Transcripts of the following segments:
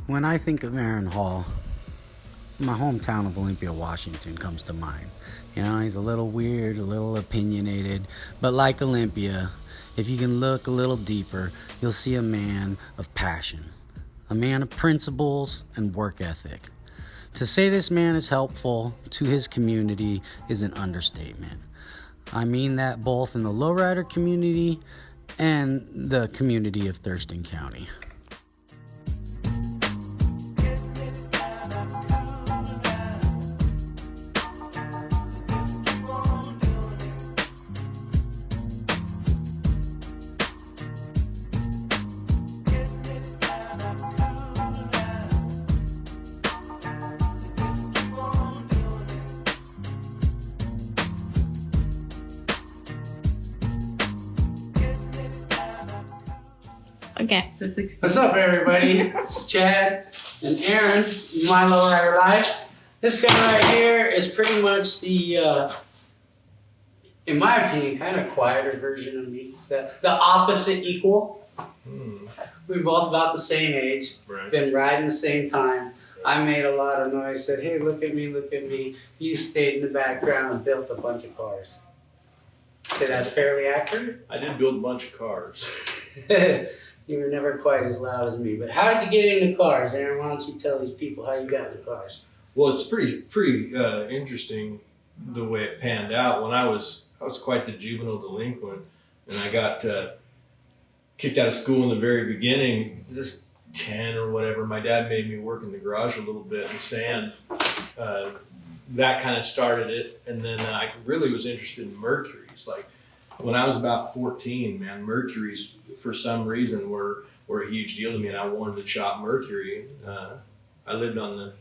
When I think of Aaron Hall, my hometown of Olympia, Washington comes to mind. You know, he's a little weird, a little opinionated, but like Olympia, if you can look a little deeper, you'll see a man of passion, a man of principles and work ethic. To say this man is helpful to his community is an understatement. I mean that both in the Lowrider community and the community of Thurston County. Okay. What's up, everybody? It's Chad and Aaron, my Lowrider life. This guy right here is pretty much the, in my opinion, kind of quieter version of me. The opposite equal. We're both about the same age. Right. Been riding the same time. I made a lot of noise. Said, "Hey, look at me, look at me." You stayed in the background and built a bunch of cars. Say that's fairly accurate. I did build a bunch of cars. You were never quite as loud as me. But how did you get into cars, Aaron? Why don't you tell these people how you got into cars? Well, it's pretty interesting the way it panned out. When I was quite the juvenile delinquent, and I got kicked out of school in the very beginning. Just 10 or whatever, my dad made me work in the garage a little bit in sand. That kind of started it, and then I really was interested in Mercuries. Like when I was about 14, man, Mercuries for some reason were a huge deal to me, and I wanted to shop Mercury. I lived on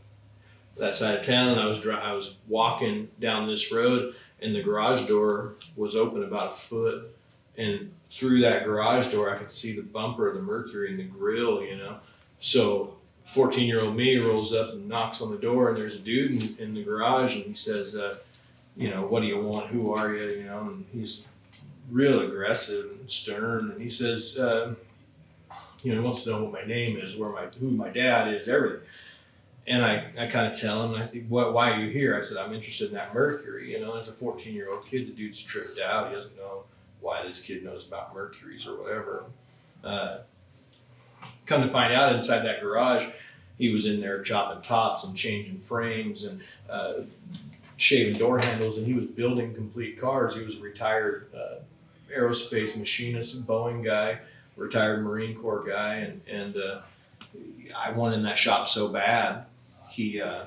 that side of town, and I was walking down this road, and the garage door was open about a foot, and through that garage door I could see the bumper of the Mercury and the grill, you know. So 14-year-old me rolls up and knocks on the door, and there's a dude in the garage, and he says, you know, "What do you want? Who are you?" You know, and he's real aggressive and stern, and he says, you know, he wants to know what my name is, who my dad is, everything. And I kind of tell him, and I think, why are you here? I said, "I'm interested in that Mercury." You know, as a 14-year-old kid, the dude's tripped out. He doesn't know why this kid knows about Mercuries or whatever. Come to find out, inside that garage, he was in there chopping tops and changing frames and shaving door handles, and he was building complete cars. He was a retired aerospace machinist, Boeing guy, retired Marine Corps guy, and I wanted in that shop so bad. He you know,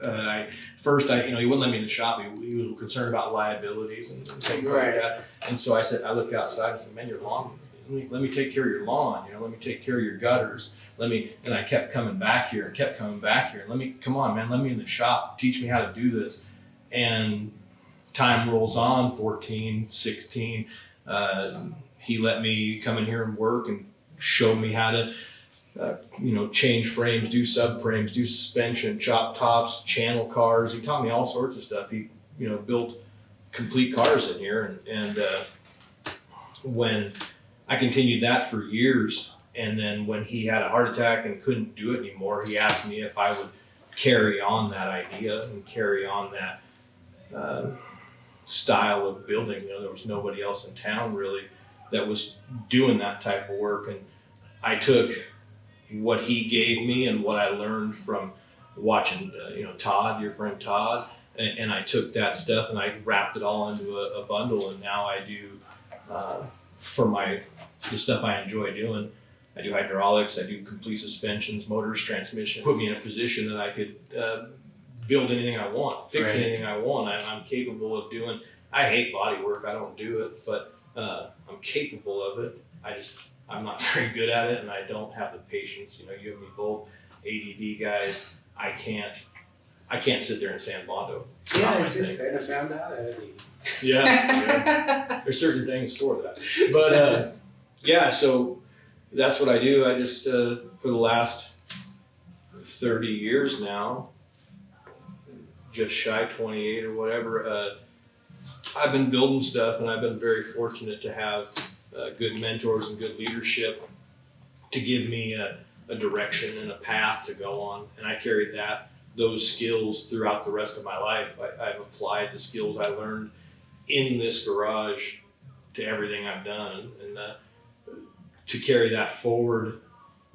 he wouldn't let me in the shop. He was concerned about liabilities and things like that. And so I looked outside and said, "Man, your lawn. Let me take care of your lawn. You know, let me take care of your gutters. And I kept coming back here and kept coming back here. Come on, man, let me in the shop. Teach me how to do this." And time rolls on, 14, 16. He let me come in here and work and show me how to, you know, change frames, do subframes, do suspension, chop tops, channel cars. He taught me all sorts of stuff. He, you know, built complete cars in here. And when I continued that for years, and then when he had a heart attack and couldn't do it anymore, he asked me if I would carry on that idea and carry on that style of building. You know, there was nobody else in town really that was doing that type of work, and I took what he gave me and what I learned from watching, you know, Todd, your friend Todd, and I took that stuff and I wrapped it all into a bundle, and now I do for the stuff I enjoy doing. I do hydraulics, I do complete suspensions, motors, transmission. Put me in a position that I could build anything I want, fix anything I want. I'm capable of doing. I hate body work, I don't do it, but I'm capable of it. I'm not very good at it, and I don't have the patience. You know, you and me both, ADD guys. I can't sit there and sand Bondo. Yeah, I just kind of found out. Yeah. There's certain things for that, but yeah. So that's what I do. I just for the last 30 years now, just shy 28 or whatever. I've been building stuff, and I've been very fortunate to have good mentors and good leadership to give me a direction and a path to go on. And I carried those skills throughout the rest of my life. I've applied the skills I learned in this garage to everything I've done, and to carry that forward,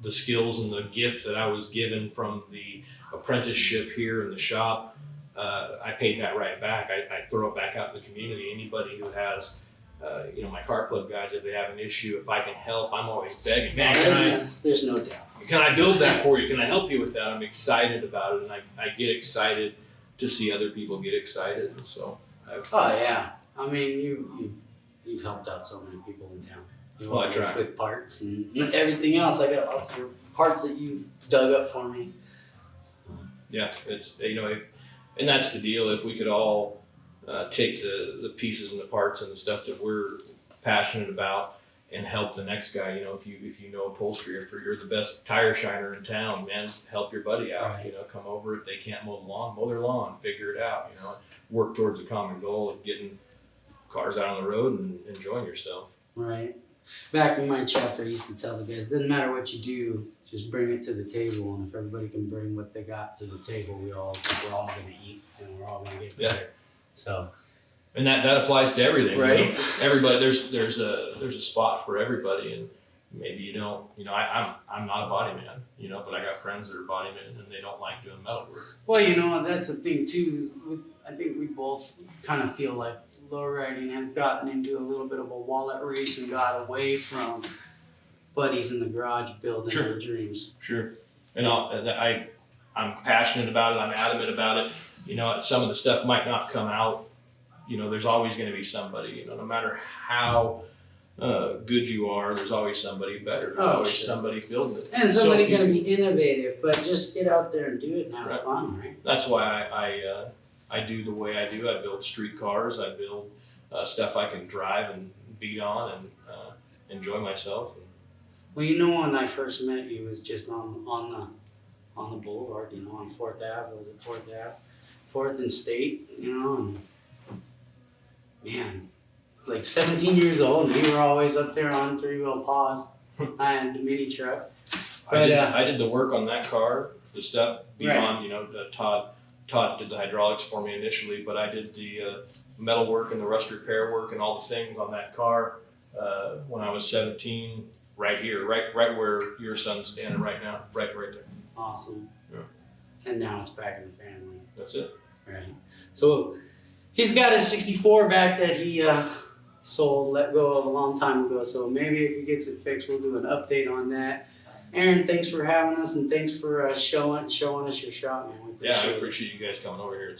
the skills and the gift that I was given from the apprenticeship here in the shop, I paid that right back. I throw it back out in the community. Anybody who has, my car club guys, if they have an issue, if I can help, I'm always begging. Man, there's no doubt. Can I build that for you? Can I help you with that? I'm excited about it, and I get excited to see other people get excited. So, oh yeah, I mean you've helped out so many people in town. I try. With parts and everything else. I got lots of parts that you dug up for me. Yeah, it's and that's the deal. If we could all take the pieces and the parts and the stuff that we're passionate about and help the next guy. If you know upholstery, or if you're the best tire shiner in town, man, help your buddy out. Right. Come over. If they can't mow their lawn, figure it out. Work towards a common goal of getting cars out on the road and enjoying yourself. Right. Back in my chapter, I used to tell the guys, it doesn't matter what you do, just bring it to the table, and if everybody can bring what they got to the table, we're all gonna eat, and we're all gonna get better. So. And that applies to everything, right? Everybody, there's a spot for everybody, and maybe you don't. I'm not a body man, but I got friends that are body men and they don't like doing metal work. Well, that's the thing too. I think we both kind of feel like lowriding has gotten into a little bit of a wallet race and got away from buddies in the garage building their dreams. Sure. And I'm passionate about it. I'm adamant about it. Some of the stuff might not come out. There's always going to be somebody, no matter how good you are, there's always somebody better. There's always somebody building it. And somebody going to be innovative, but just get out there and do it and have fun, right? That's why I do the way I do. I build street cars. I build stuff I can drive and beat on and enjoy myself. Well, when I first met you, it was just on the boulevard, on 4th Ave. Was it 4th Ave? 4th and State, and man, like 17 years old, and we were always up there on 3-wheel paws. I had the mini truck. But I did the work on that car, the stuff beyond, Todd did the hydraulics for me initially, but I did the metal work and the rust repair work and all the things on that car when I was 17, right here, right where your son's standing right now, right there. Awesome. Yeah. And now it's back in the family. That's it. Right. So he's got his 64 back that he let go of a long time ago. So maybe if he gets it fixed, we'll do an update on that. Aaron, thanks for having us, and thanks for showing us your shop, man. I appreciate you guys coming over here.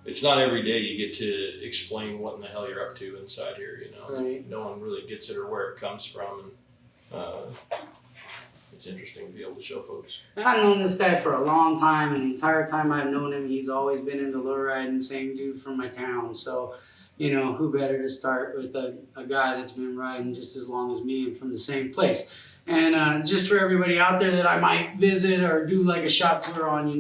It's not every day you get to explain what in the hell you're up to inside here. Right. No one really gets it or where it comes from, and it's interesting to be able to show folks. I've known this guy for a long time, and the entire time I've known him, he's always been into lowriding, same dude from my town. So, who better to start with a guy that's been riding just as long as me and from the same place. And just for everybody out there that I might visit or do like a shop tour on, it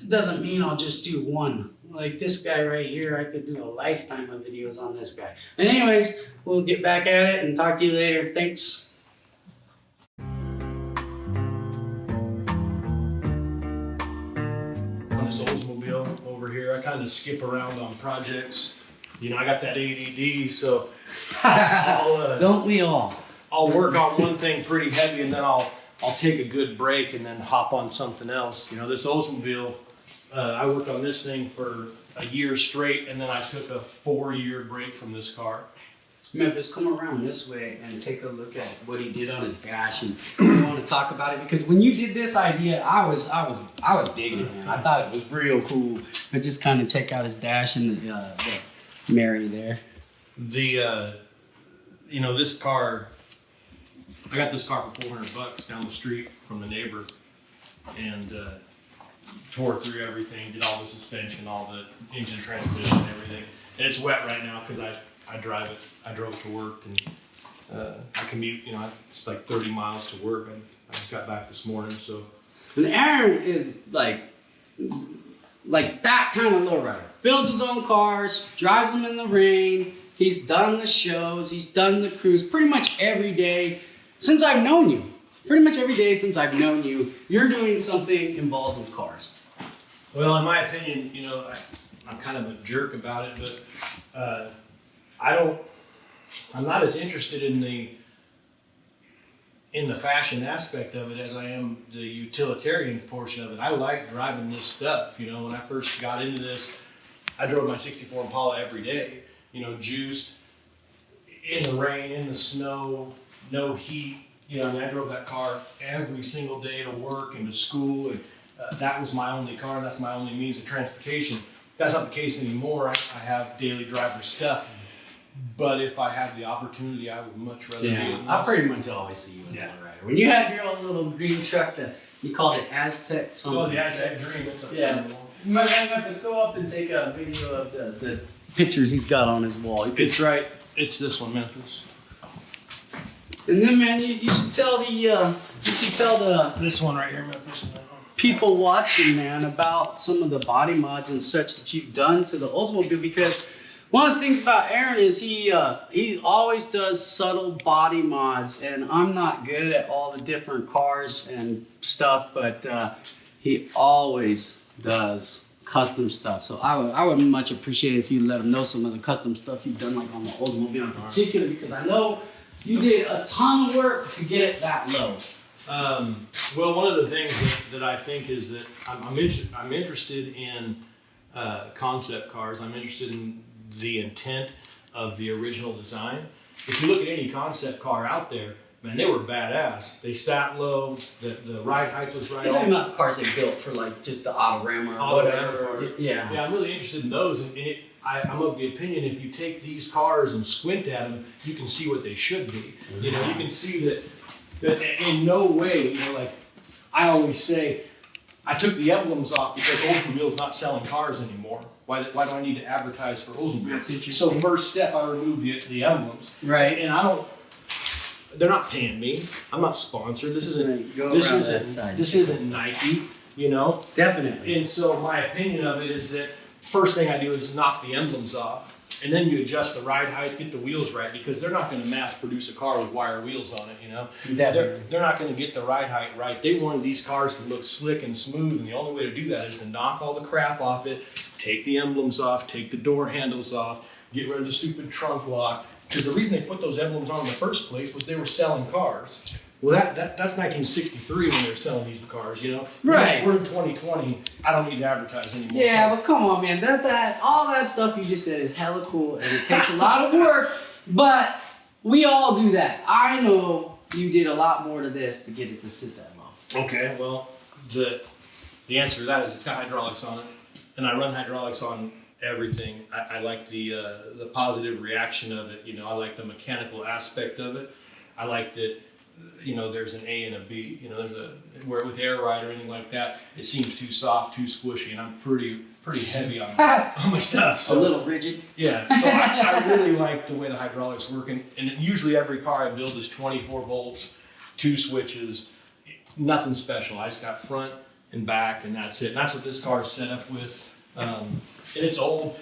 doesn't mean I'll just do one. Like this guy right here, I could do a lifetime of videos on this guy. And anyways, we'll get back at it and talk to you later. Thanks. On this Oldsmobile over here, I kind of skip around on projects. I got that ADD, so Don't we all? I'll work on one thing pretty heavy, and then I'll take a good break and then hop on something else. This Oldsmobile, I worked on this thing for a year straight, and then I took a 4-year break from this car. Memphis, come around this way and take a look at what he did on his dash, and we want to talk about it because when you did this idea, I was digging it, man. I thought it was real cool. But just kind of check out his dash and the Mary there. This car, I got this car for $400 down the street from the neighbor, and tore through everything, did all the suspension, all the engine transmission, everything. And it's wet right now because I drive it. I drove it to work, and I commute. It's like 30 miles to work. I just got back this morning, so. And Aaron is like that kind of lowrider. Builds his own cars, drives them in the rain. He's done the shows. He's done the cruise pretty much every day since I've known you. pretty much every day since I've known you, you're doing something involved with cars. Well, in my opinion, you know, I'm kind of a jerk about it, but I'm not as interested in the fashion aspect of it as I am the utilitarian portion of it. I like driving this stuff. You know, when I first got into this, I drove my 64 Impala every day, you know, juiced, in the rain, in the snow, no heat. You know, I mean, I drove that car every single day to work and to school, and that was my only car. That's my only means of transportation. That's not the case anymore. I have daily driver stuff, but if I have the opportunity, I would much rather be in I this. pretty much always see you in the Lowrider. When you had your own little green truck that you called it Aztec something. Oh, the Aztec Dream. It's a Yeah. You might have to go up and take a video of the pictures he's got on his wall. It's right. It's this one, Memphis. And then, man, you should tell the This one right here, Memphis. people watching, man, about some of the body mods and such that you've done to the Oldsmobile, because one of the things about Aaron is he always does subtle body mods, and I'm not good at all the different cars and stuff, but he always does custom stuff. So I would much appreciate if you let him know some of the custom stuff you've done, like on the Oldsmobile in particular, because I know you did a ton of work to get it that low. Well, one of the things that I think is that I'm interested in concept cars. I'm interested in the intent of the original design. If you look at any concept car out there, man, they were badass. They sat low. The ride height was right You're on. talking about cars they built for like just the Autorama or Autorama whatever. cars. Yeah. Yeah, I'm really interested in those. And I'm of the opinion if you take these cars and squint at them, you can see what they should be. You know, you can see that in no way, you know, like I always say, I took the emblems off because Oldsmobile's not selling cars anymore. Why do I need to advertise for Oldsmobile? That's interesting. So first step, I removed the emblems. Right. And they're not paying me. I'm not sponsored. This Right, go around that isn't side. this isn't Nike, you know? Definitely. And so my opinion of it is that first thing I do is knock the emblems off. And then you adjust the ride height, get the wheels right, because they're not going to mass produce a car with wire wheels on it, you know? Definitely. They're not going to get the ride height right. They wanted these cars to look slick and smooth, and the only way to do that is to knock all the crap off it, take the emblems off, take the door handles off, get rid of the stupid trunk lock. Because the reason they put those emblems on in the first place was they were selling cars. Well, that's 1963 when they were selling these cars, you know? Right. We're in 2020. I don't need to advertise anymore. Yeah, but come on, man. All that stuff you just said is hella cool, and it takes a lot of work. But we all do that. I know you did a lot more to this to get it to sit that low. Okay, well, the answer to that is it's got hydraulics on it, and I run hydraulics on everything. I like the positive reaction of it. You know, I like the mechanical aspect of it. I like that. You know, there's an A and a B. You know, where with air ride or anything like that, it seems too soft, too squishy, and I'm pretty heavy on my stuff. So A little rigid. yeah, so I really like the way the hydraulics work, and usually every car I build is 24 volts, 2 switches, nothing special. I just got front and back, and that's it. And that's what this car is set up with. And it's old.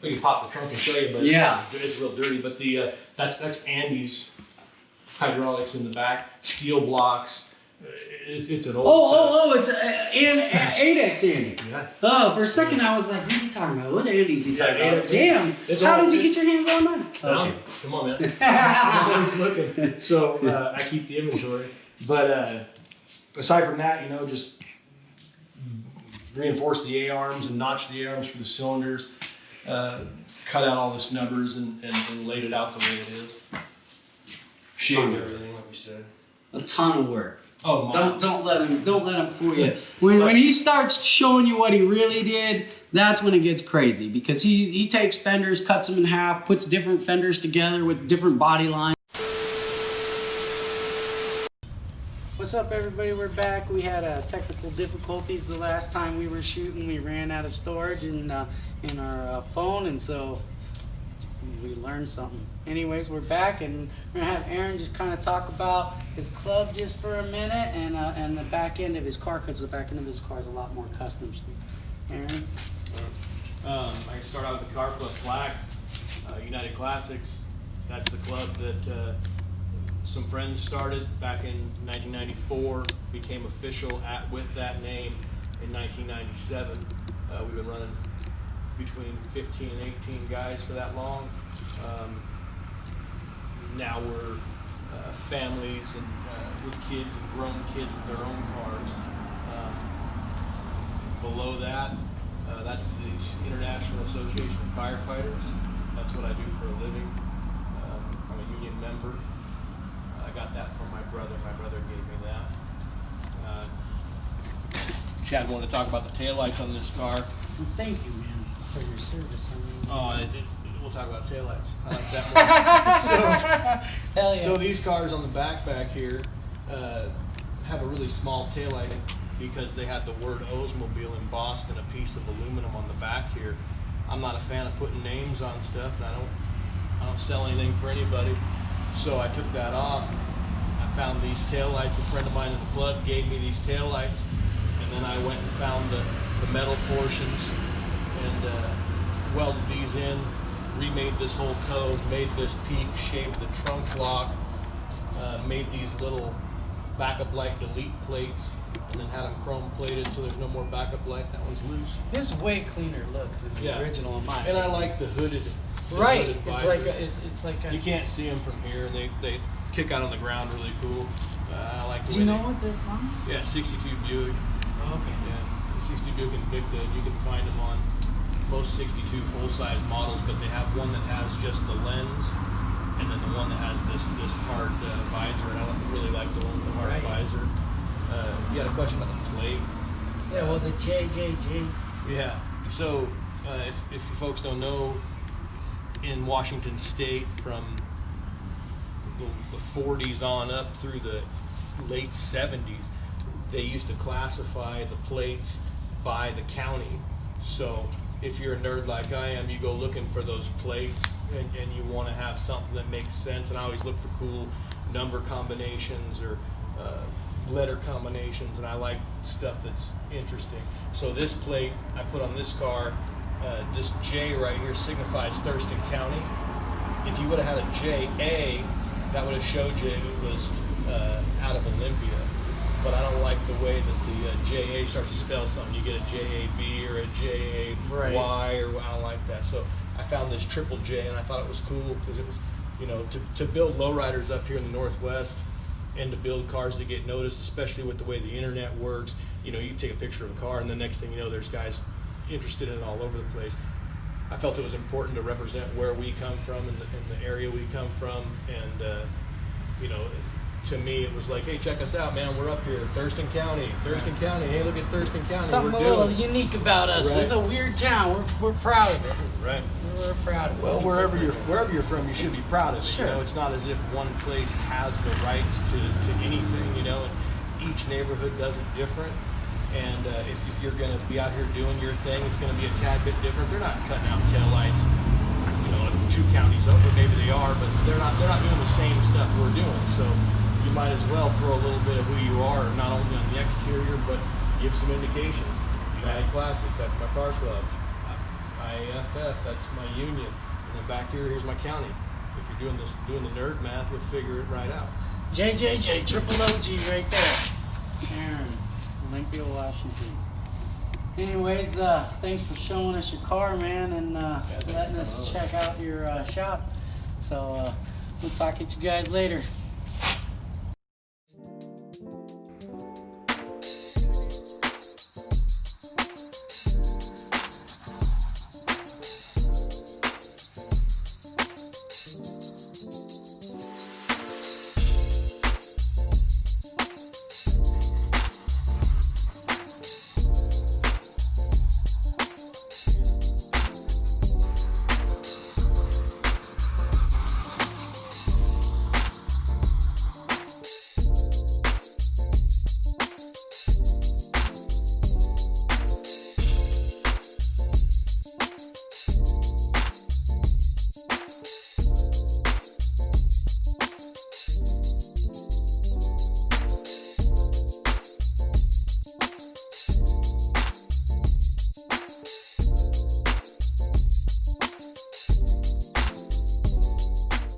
We can pop the trunk and show you, but Yeah. it's real dirty. But that's Andy's hydraulics in the back, steel blocks. It's an old. It's 8X Andy. Yeah. Oh, for a second I was like, who's he talking about? What Andy is he talking about? 8X. Damn. It's How all- did you get your hands on that? Okay. Come on, man. I'm always looking. So I keep the inventory. But aside from that, you know, just reinforce the A-arms and notch the A-arms for the cylinders. Cut out all the snubbers and laid it out the way it is. Shaved everything, like we said. A ton of work. Oh, my. Don't let him fool you. When he starts showing you what he really did, that's when it gets crazy, because he takes fenders, cuts them in half, puts different fenders together with different body lines. What's up, everybody? We're back. We had technical difficulties the last time we were shooting. We ran out of storage in our phone, and so we learned something. Anyways, we're back, and we're gonna have Aaron just kind of talk about his club just for a minute, and the back end of his car, because the back end of his car is a lot more custom. Aaron. I can start out with the Car Club Black, United Classics. That's the club that some friends started back in 1994, became official with that name in 1997. We've been running between 15 and 18 guys for that long. Now we're families and with kids and grown kids with their own cars. Below that, that's the International Association of Firefighters. That's what I do for a living. I'm a union member. I got that from my brother. My brother gave me that. Chad wanted to talk about the taillights on this car. Well, thank you, man, for your service. I mean, We'll talk about taillights. I like that more. hell yeah. So these cars on the back here have a really small taillight because they had the word Oldsmobile embossed in a piece of aluminum on the back here. I'm not a fan of putting names on stuff, and I don't sell anything for anybody. So I took that off. I found these taillights. A friend of mine in the club gave me these taillights, and then I went and found the metal portions and welded these in, remade this whole code, made this peak, shaped the trunk lock, made these little backup light delete plates, and then had them chrome plated so there's no more backup light. That one's loose. This is way cleaner look than the original in mine. And I like the hooded. Right. Hooded It's visor. like a. You can't see them from here, and they kick out on the ground really cool. I like the Do way you know what they're from? Yeah, 62 Buick. Oh, okay. Yeah, 62 Buick in Victor. You can find them on most 62 full-size models, but they have one that has just the lens, and then the one that has this hard visor. And I really like the one with the hard visor. You had a question about the plate. Yeah, well, the JJJ. Yeah. So if you folks don't know, in Washington State, from the 40s on up through the late 70s, they used to classify the plates by the county. So if you're a nerd like I am, you go looking for those plates and you want to have something that makes sense. And I always look for cool number combinations or letter combinations, and I like stuff that's interesting. So this plate I put on this car, this J right here signifies Thurston County. If you would have had a JA, that would have showed you it was out of Olympia. But I don't like the way that the JA starts to spell something. You get a JAB or a JAY, or I don't like that. So I found this triple J, and I thought it was cool because it was, to build lowriders up here in the Northwest and to build cars that get noticed, especially with the way the internet works. You take a picture of a car, and the next thing you know, there's guys interested in it all over the place. I felt it was important to represent where we come from and the area we come from, and to me it was like, hey, check us out, man, we're up here, Thurston County, hey, look at Thurston County. Something a little unique about us. Right. It's a weird town. We're proud of it. Right. We're proud of it. Well, wherever you're from, you should be proud of it. Sure. It's not as if one place has the rights to anything, and each neighborhood does it different. And if you're going to be out here doing your thing, it's going to be a tad bit different. They're not cutting out taillights, 2 counties over. Maybe they are, but they're not doing the same stuff we're doing. So you might as well throw a little bit of who you are, not only on the exterior, but give some indications. United Classics, that's my car club. IAFF, that's my union. And then back here's my county. If you're doing the nerd math, you'll figure it right out. JJJ, triple OG right there. Aaron, Olympia, Washington. Anyways, thanks for showing us your car, man, and letting us check out your shop. So we'll talk at you guys later.